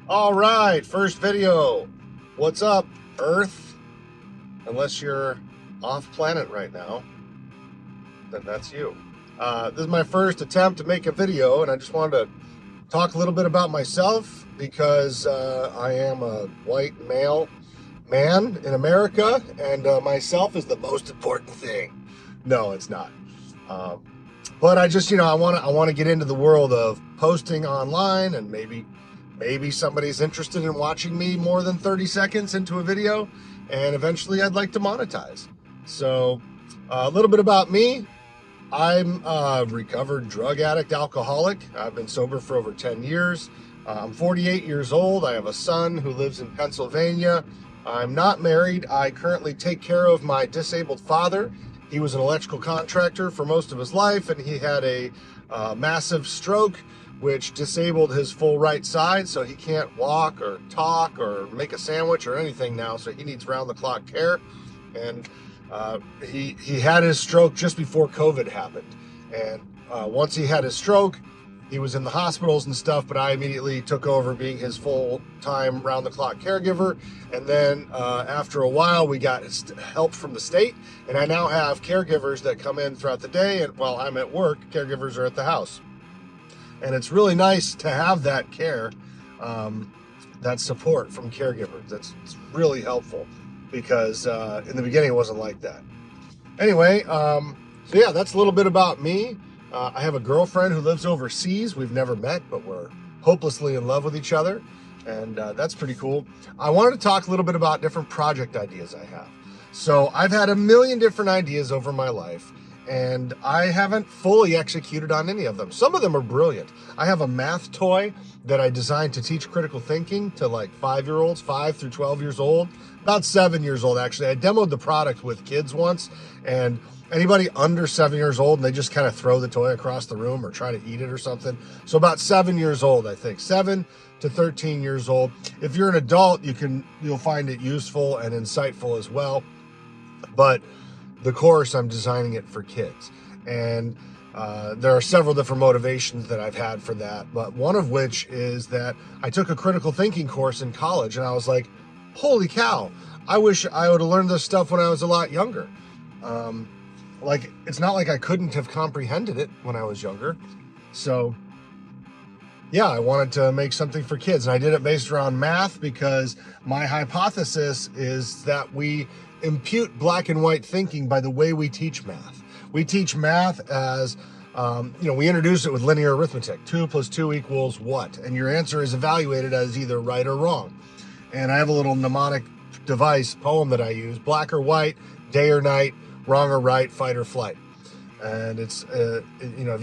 All right, first video. What's up, Earth? Unless you're off planet right now, then that's you. This is my first attempt to make a video, and I just wanted to talk a little bit about myself because I am a white male man in America, and myself is the most important thing. No, it's not. Um, but I just, I want to get into the world of posting online, and maybe somebody's interested in watching me more than 30 seconds into a video, and eventually I'd like to monetize. So a little bit about me. I'm a recovered drug addict, alcoholic. I've been sober for over 10 years. I'm 48 years old. I have a son who lives in Pennsylvania. I'm not married. I currently take care of my disabled father. He was an electrical contractor for most of his life, and he had a massive stroke which disabled his full right side, so he can't walk or talk or make a sandwich or anything now, so he needs round-the-clock care. And he had his stroke just before COVID happened. And once he had his stroke, he was in the hospitals and stuff, but I immediately took over being his full-time round-the-clock caregiver. And then after a while, we got help from the state, and I now have caregivers that come in throughout the day, and while I'm at work, caregivers are at the house. And it's really nice to have that care, that support from caregivers. It's really helpful because in the beginning it wasn't like that. Anyway, so yeah, that's a little bit about me. I have a girlfriend who lives overseas. We've never met, but we're hopelessly in love with each other. And that's pretty cool. I wanted to talk a little bit about different project ideas I have. So I've had a million different ideas over my life, and I haven't fully executed on any of them. Some of them are brilliant. I have a math toy that I designed to teach critical thinking to like 5-year-olds, 5 through 12 years old, about 7 years old actually. I demoed the product with kids once, and anybody under 7 years old, and they just kind of throw the toy across the room or try to eat it or something. So about 7 years old, I think, 7 to 13 years old. If you're an adult, you'll find it useful and insightful as well. But the course, I'm designing it for kids. And there are several different motivations that I've had for that. But one of which is that I took a critical thinking course in college, and I was like, holy cow, I wish I would have learned this stuff when I was a lot younger. It's not like I couldn't have comprehended it when I was younger. So yeah, I wanted to make something for kids. And I did it based around math because my hypothesis is that we impute black and white thinking by the way we teach math. We teach math as, we introduce it with linear arithmetic. 2 plus 2 equals what? And your answer is evaluated as either right or wrong. And I have a little mnemonic device poem that I use: black or white, day or night, wrong or right, fight or flight. And it's, if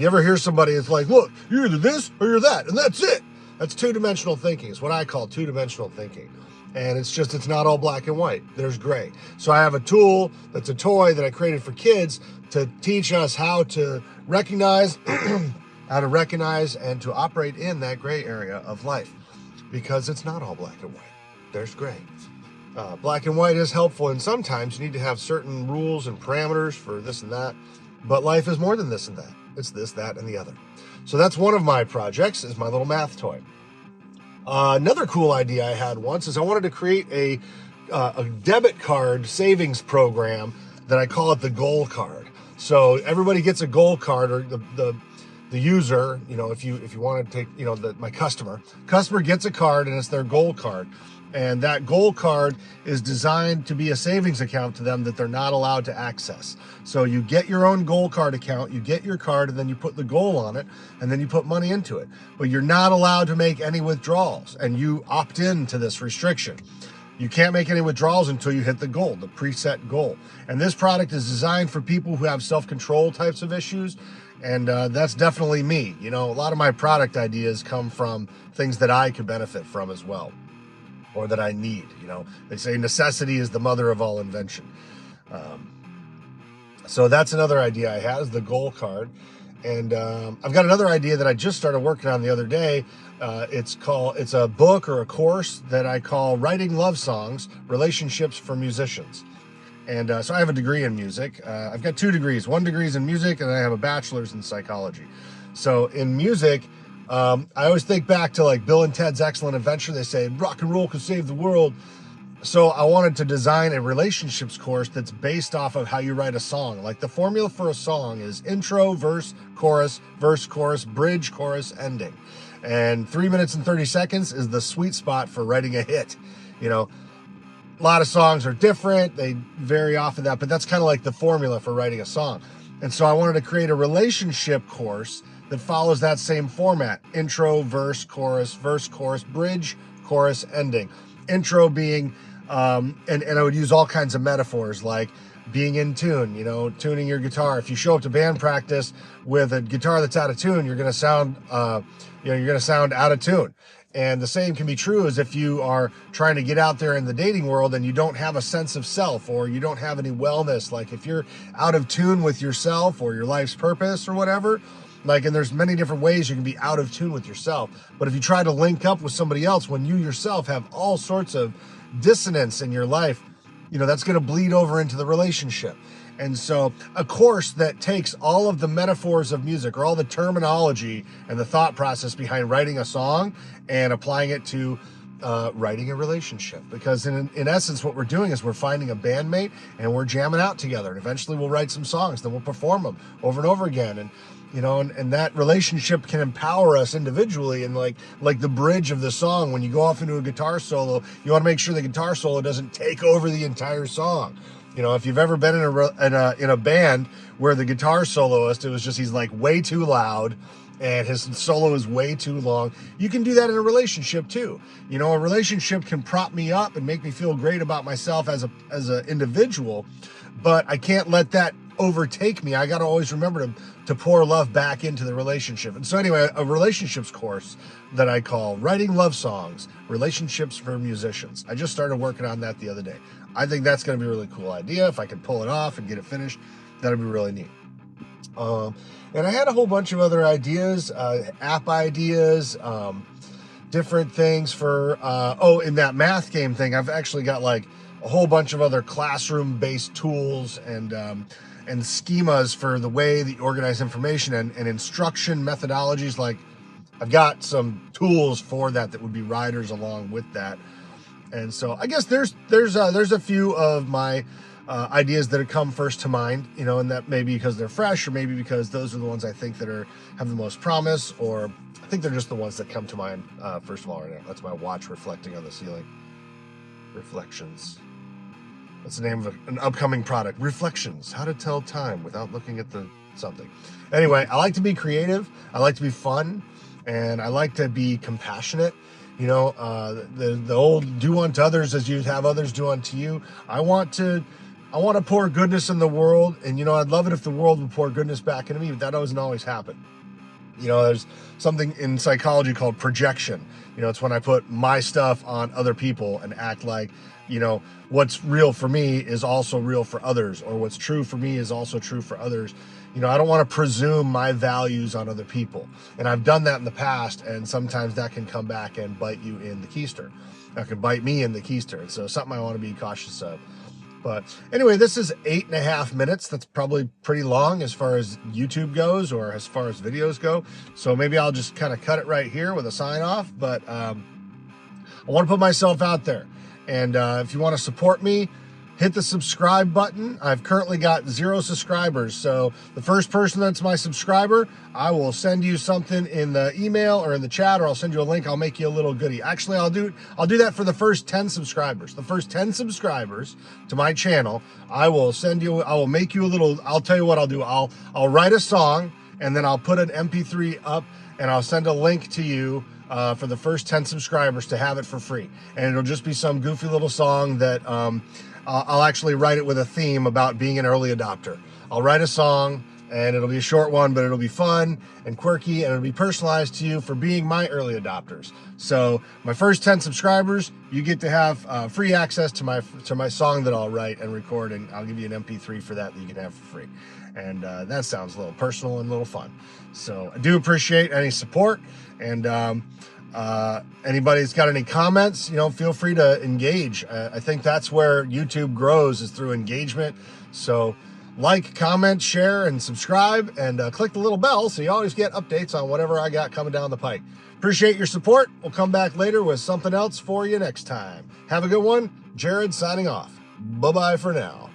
you ever hear somebody, it's like, look, you're either this or you're that, and that's it. That's two-dimensional thinking. It's what I call two-dimensional thinking. And it's not all black and white. There's gray. So I have a tool that's a toy that I created for kids to teach us how to recognize, and to operate in that gray area of life, because it's not all black and white. There's gray. Black and white is helpful, and sometimes you need to have certain rules and parameters for this and that. But life is more than this and that. It's this, that, and the other. So that's one of my projects, is my little math toy. Another cool idea I had once is I wanted to create a debit card savings program that I call it the goal card. So everybody gets a goal card, or the user, if you want to take, my customer gets a card, and it's their goal card. And that goal card is designed to be a savings account to them that they're not allowed to access. So you get your own goal card account, you get your card, and then you put the goal on it, and then you put money into it. But you're not allowed to make any withdrawals, and you opt in to this restriction. You can't make any withdrawals until you hit the goal, the preset goal. And this product is designed for people who have self-control types of issues, and that's definitely me. A lot of my product ideas come from things that I could benefit from as well, or that I need. They say necessity is the mother of all invention. So that's another idea I have, is the goal card. And I've got another idea that I just started working on the other day. It's a book or a course that I call Writing Love Songs, Relationships for Musicians. And so I have a degree in music. I've got 2 degrees. 1 degree is in music, and I have a bachelor's in psychology. So in music, I always think back to like Bill and Ted's Excellent Adventure. They say rock and roll can save the world. So I wanted to design a relationships course that's based off of how you write a song. Like the formula for a song is intro, verse, chorus, bridge, chorus, ending. And 3 minutes and 30 seconds is the sweet spot for writing a hit. You know, a lot of songs are different. They vary off of that, but that's kind of like the formula for writing a song. And so I wanted to create a relationship course that follows that same format. Intro, verse, chorus, bridge, chorus, ending. Intro being, and I would use all kinds of metaphors like being in tune, you know, tuning your guitar. If you show up to band practice with a guitar that's out of tune, you're going to sound, you're going to sound out of tune. And the same can be true as if you are trying to get out there in the dating world and you don't have a sense of self, or you don't have any wellness. Like if you're out of tune with yourself or your life's purpose or whatever, like, and there's many different ways you can be out of tune with yourself. But if you try to link up with somebody else when you yourself have all sorts of dissonance in your life, you know, that's going to bleed over into the relationship. And so a course that takes all of the metaphors of music, or all the terminology and the thought process behind writing a song, and applying it to writing a relationship. Because in essence, what we're doing is we're finding a bandmate and we're jamming out together. And eventually we'll write some songs, then we'll perform them over and over again. And you know, and that relationship can empower us individually. And like the bridge of the song, when you go off into a guitar solo, you want to make sure the guitar solo doesn't take over the entire song. You know, if you've ever been in a band where the guitar soloist, it was just, he's like way too loud and his solo is way too long. You can do that in a relationship too. You know, a relationship can prop me up and make me feel great about myself as an individual, but I can't let that overtake me. I got to always remember to pour love back into the relationship. And so anyway, a relationships course that I call Writing Love Songs, Relationships for Musicians. I just started working on that the other day. I think that's going to be a really cool idea. If I could pull it off and get it finished, that'd be really neat. And I had a whole bunch of other ideas, app ideas, different things for, in that math game thing, I've actually got like a whole bunch of other classroom-based tools and schemas for the way that you organize information and instruction methodologies. Like I've got some tools for that would be riders along with that. And so I guess there's a few of my ideas that have come first to mind, you know, and that maybe because they're fresh, or maybe because those are the ones I think that have the most promise, or I think they're just the ones that come to mind first of all right now. That's my watch reflecting on the ceiling. Reflections. That's the name of an upcoming product. Reflections. How to tell time without looking at the something. Anyway, I like to be creative. I like to be fun, and I like to be compassionate. You know, the old do unto others as you have others do unto you. I want to pour goodness in the world, and you know, I'd love it if the world would pour goodness back into me, but that doesn't always happen. You know, there's something in psychology called projection. You know, it's when I put my stuff on other people and act like, you know, what's real for me is also real for others, or what's true for me is also true for others. You know, I don't want to presume my values on other people. And I've done that in the past, and sometimes that can come back and bite you in the keister. That can bite me in the keister. And so something I want to be cautious of. But anyway, this is 8.5 minutes. That's probably pretty long as far as YouTube goes, or as far as videos go. So maybe I'll just kind of cut it right here with a sign off. But I want to put myself out there. And if you want to support me, hit the subscribe button. I've currently got 0 subscribers. So the first person that's my subscriber, I will send you something in the email or in the chat, or I'll send you a link. I'll make you a little goodie. Actually, I'll do that for the first 10 subscribers. The first 10 subscribers to my channel, I will make you a little, I'll tell you what I'll do. I'll write a song, and then I'll put an MP3 up, and I'll send a link to you for the first 10 subscribers to have it for free. And it'll just be some goofy little song that I'll actually write it with a theme about being an early adopter. I'll write a song, and it'll be a short one, but it'll be fun and quirky, and it'll be personalized to you for being my early adopters. So my first 10 subscribers, you get to have free access to my song that I'll write and record, and I'll give you an MP3 for that you can have for free. And that sounds a little personal and a little fun. So I do appreciate any support, and anybody's got any comments, you know, feel free to engage. I think that's where YouTube grows, is through engagement. So Like, comment, share, and subscribe, and click the little bell so you always get updates on whatever I got coming down the pike. Appreciate your support. We'll come back later with something else for you next time. Have a good one. Jared signing off. Bye-bye for now.